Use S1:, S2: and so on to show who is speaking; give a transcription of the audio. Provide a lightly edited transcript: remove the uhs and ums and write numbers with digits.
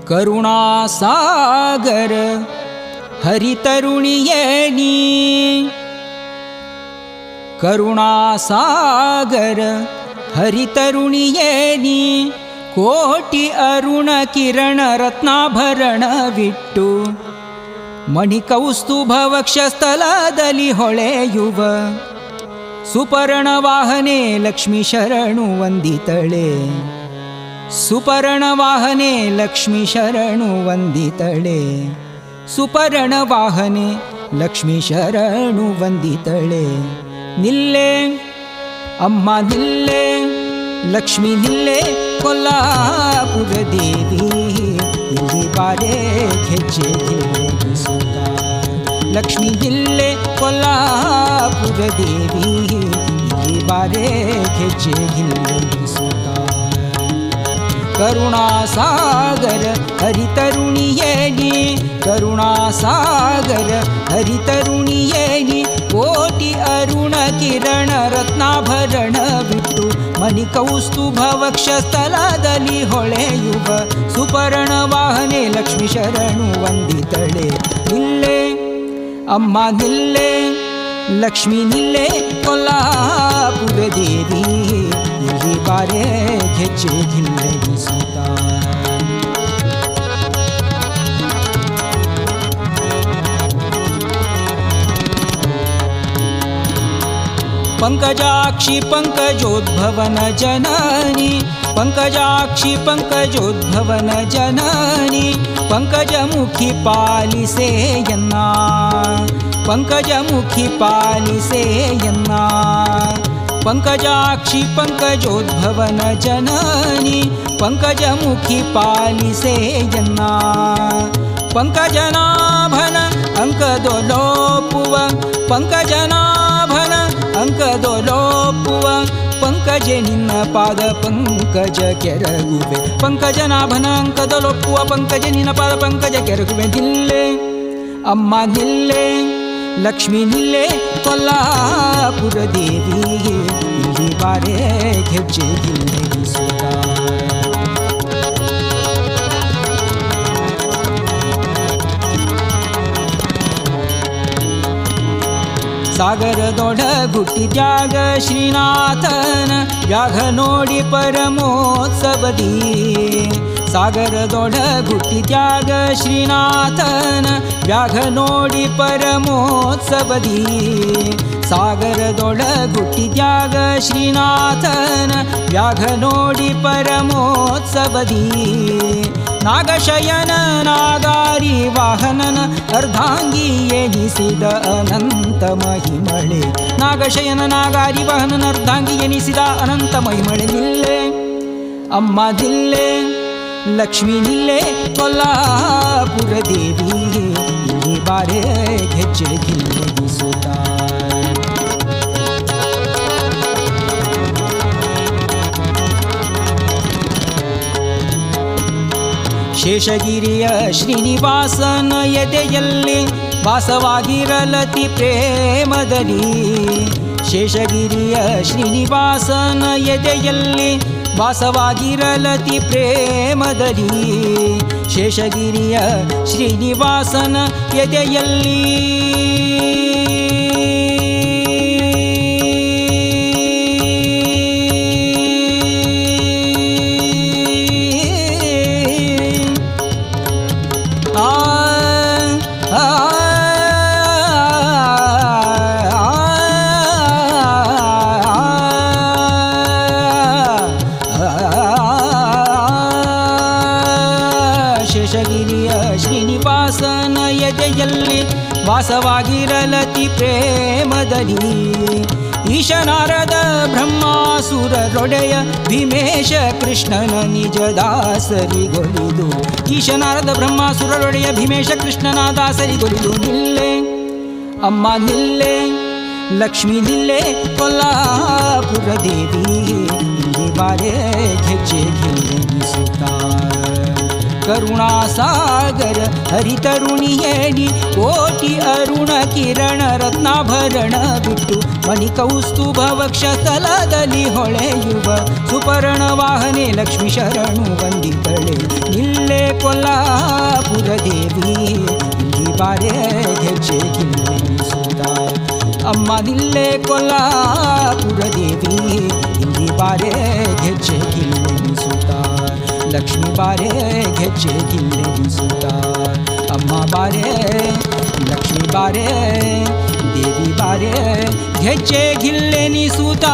S1: ಕರುಣಾಸಾಗರ ಹರಿತರುಣಿಯೇ ನೀ ಕರುಣಾಸಾಗರ ಹರಿತರುಣಿಯೇ ನೀ ಕೋಟಿ ಅರುಣ ಕಿರಣ ರತ್ನಾಭರಣವಿಟ್ಟು ಮಣಿಕೌಸ್ತುಭ ವಕ್ಷಸ್ಥಲದಲ್ಲಿ ಹೊಳೆಯುವ ಸುಪರ್ಣ ವಾಹನೆ ಲಕ್ಷ್ಮೀ ಶರಣು ವಂದಿತಳೆ ಸುಪರ್ಣ ವಾಹನೆ ಲಕ್ಷ್ಮೀ ಶರಣು ವಂದಿತಳೆ ಸುಪರ್ಣ ವಾಹನೆ ಲಕ್ಷ್ಮೀ ಶರಣು ವಂದಿತಳೆ ನಿಲ್ಲೆ ಅಮ್ಮ ನಿಲ್ಲೆ ಲಕ್ಷ್ಮೀ ನಿಲ್ಲೆ ಕೊಲ್ಲಾಪುರ ದೇವಿ ಇಲ್ಲಿ ಬಾರೆ ಹೆಜ್ಜೆ ಗಿಲ್ಲಿಸುತ್ತ ಲಕ್ಷ್ಮೀ ನಿಲ್ಲೆ ಕೊಲ್ಲಾಪುರ ದೇವಿ ಇಲ್ಲಿ ಬಾರೆ ಹೆಜ್ಜೆ ಗಿಲ್ಲಿಸುತ್ತ ಕರುಣಾಸಾಗರ ಹರಿತರುಣಿಯೇ ನೀ ಕರುಣಾಸಾಗರ ಹರಿತರುಣಿಯೇ ನೀ ಕೋಟಿ ಅರುಣ ಕಿರಣ ರತ್ನಾಭರಣವಿಟ್ಟು ಮಣಿಕೌಸ್ತುಭ ವಕ್ಷಸ್ಥಲದಲ್ಲಿ ಹೊಳೆಯುವ ಸುಪರ್ಣ ವಾಹನೆ ಲಕ್ಷ್ಮೀ ಶರಣು ವಂದಿತಳೆ ನಿಲ್ಲೆ ಅಮ್ಮ ನಿಲ್ಲೆ ಲಕ್ಷ್ಮೀ ನಿಲ್ಲೆ ಕೊಲ್ಲಾಪುರ ದೇವಿ ಇಲ್ಲಿ ಬಾರೆ ಹೆಜ್ಜೆ ಗಿಲ್ಲಿಸುತ್ತ पंकजाक्षी पंकजोद्भवन जननी पंकजाक्षी पंकजोद्भवन जननी पंकजमुखी पालिसेयन्ना पंकजमुखी पालिसेयन्ना पंकजाक्षी पंकजोद्भवन जननी पंकजमुखी पालिसेयन्ना पंकजनाभन अंकदोलोपुव पंकजनाभन ಅಂಕದೊಲೋಪುವ ಪಂಕಜೆ ನಿನ್ನ ಪಾದ ಪಂಕಜ ಕೆರಗುವೆ ಪಂಕಜನಾಭನ ಅಂಕದೊಲೊಪ್ಪುವ ಪಂಕಜೆ ನಿನ್ನ ಪಾದ ಪಂಕಜ ಕೆರಗುವೆ ನಿಲ್ಲೆ ಅಮ್ಮ ನಿಲ್ಲೆ ಲಕ್ಷ್ಮೀ ನಿಲ್ಲೆ ಕೊಲ್ಲಾಪುರ ದೇವಿ ಇಲ್ಲಿ ಬಾರೆ ಹೆಜ್ಜೆ ಗಿಲ್ಲಿಸುತ್ತ ಸಾಗರದೊಡಗುಟ್ಟಿದ್ಯಾಗ ಶ್ರೀನಾಥನ ವ್ಯಾಘ ನೋಡಿ ಪರಮೋತ್ಸವದಿ ಸಾಗರದೊಡಗುಟ್ಟಿದ್ಯಾಗ ಶ್ರೀನಾಥನ ವ್ಯಾಘ ನೋಡಿ ಪರಮೋತ್ಸವದಿ ಸಾಗರದೊಡಗುಟ್ಟಿದ್ಯಾಗ ಶ್ರೀನಾಥನ ವ್ಯಾಘ ನೋಡಿ ಪರಮೋತ್ಸವದಿ ನಾಗಶಯನ ನಾಗಾರಿ ವಾಹನನ ಅರ್ಧಾಂಗಿ ಎನಿಸಿದ ಅನಂತ ಮಹಿಮಳೆ ನಾಗಶಯನ ನಾಗಾರಿ ವಾಹನನ ಅರ್ಧಾಂಗಿ ಎನಿಸಿದ ಅನಂತ ಮಹಿಮಳೆ ನಿಲ್ಲೆ ಅಮ್ಮ ನಿಲ್ಲೆ ಲಕ್ಷ್ಮೀ ನಿಲ್ಲೆ ಕೊಲ್ಲಾಪುರ ದೇವಿ ಇಲ್ಲಿ ಬಾರೆ ಹೆಜ್ಜೆ ಗಿಲ್ಲಿಸುತ್ತ ಶೇಷಗಿರಿಯ ಶ್ರೀನಿವಾಸನ ಎದೆಯಲ್ಲಿ ವಾಸವಾಗಿರಲತಿ ಪ್ರೇಮದಲ್ಲಿ ಶೇಷಗಿರಿಯ ಶ್ರೀನಿವಾಸನ ಎದೆಯಲ್ಲಿ ವಾಸವಾಗಿರಲತಿ ಪ್ರೇಮದಲ್ಲಿ ಶೇಷಗಿರಿಯ ಶ್ರೀನಿವಾಸನ ಎದೆಯಲ್ಲಿ ಶೇಷಗಿರಿಯ ಶ್ರೀನಿವಾಸನ ಎದೆಯಲ್ಲಿ ವಾಸವಾಗಿರಲತಿ ಪ್ರೇಮದಲ್ಲಿ ಈಶನಾರದ ಬ್ರಹ್ಮಾಸುರರೊಡೆಯ ಭೀಮೇಶ ಕೃಷ್ಣನ ನಿಜ ದಾಸರಿಗೊಲಿದು ಈಶನಾರದ ಬ್ರಹ್ಮಾಸುರರೊಡೆಯ ಭೀಮೇಶ ಕೃಷ್ಣನ ದಾಸರಿಗೊಲಿದು ನಿಲ್ಲೆ ಅಮ್ಮ ನಿಲ್ಲೆ ಲಕ್ಷ್ಮೀ ನಿಲ್ಲೆ ಕೊಲ್ಲಾಪುರ ದೇವಿ ಇಲ್ಲಿ ಬಾರೆ ಹೆಜ್ಜೆ ಗಿಲ್ಲಿಸುತ್ತ ಕರುಣಾಸಾಗರ ಹರಿತರುಣಿಯೇ ನೀ ಕೋಟಿ ಅರುಣ ಕಿರಣ ರತ್ನಾಭರಣ ಬಿಟ್ಟು ಮಣಿಕೌಸ್ತುಭ ವಕ್ಷಸ್ಥಲದಲ್ಲಿ ಹೊಳೆಯುವ ಸುಪರ್ಣ ವಾಹನೆ ಲಕ್ಷ್ಮೀ ಶರಣು ವಂದಿತಳೆ ನಿಲ್ಲೆ ಕೊಲ್ಲಾಪುರ ದೇವಿ ಇಲ್ಲಿ ಬಾರೆ ಗೆಜ್ಜೆ ಗಿಲ್ಲೆನಿಸುತ್ತ ಅಮ್ಮ ನಿಲ್ಲೆ ಕೊಲ್ಲಾಪುರ ದೇವಿ ಇಲ್ಲಿ ಬಾರೆ ಗೆಜ್ಜೆ ಗಿಲ್ಲೆನಿಸುತ್ತ ಲಕ್ಷ್ಮೀ ಬಾರೆ ಗೆಜ್ಜೆ ಗಿಲ್ಲೆನಿಸುತ್ತ ಅಮ್ಮ ಬಾರೆ ಲಕ್ಷ್ಮೀ ಬಾರೆ ದೇವಿ ಬಾರೆ ಗೆಜ್ಜೆ ಗಿಲ್ಲೆನಿಸುತ್ತ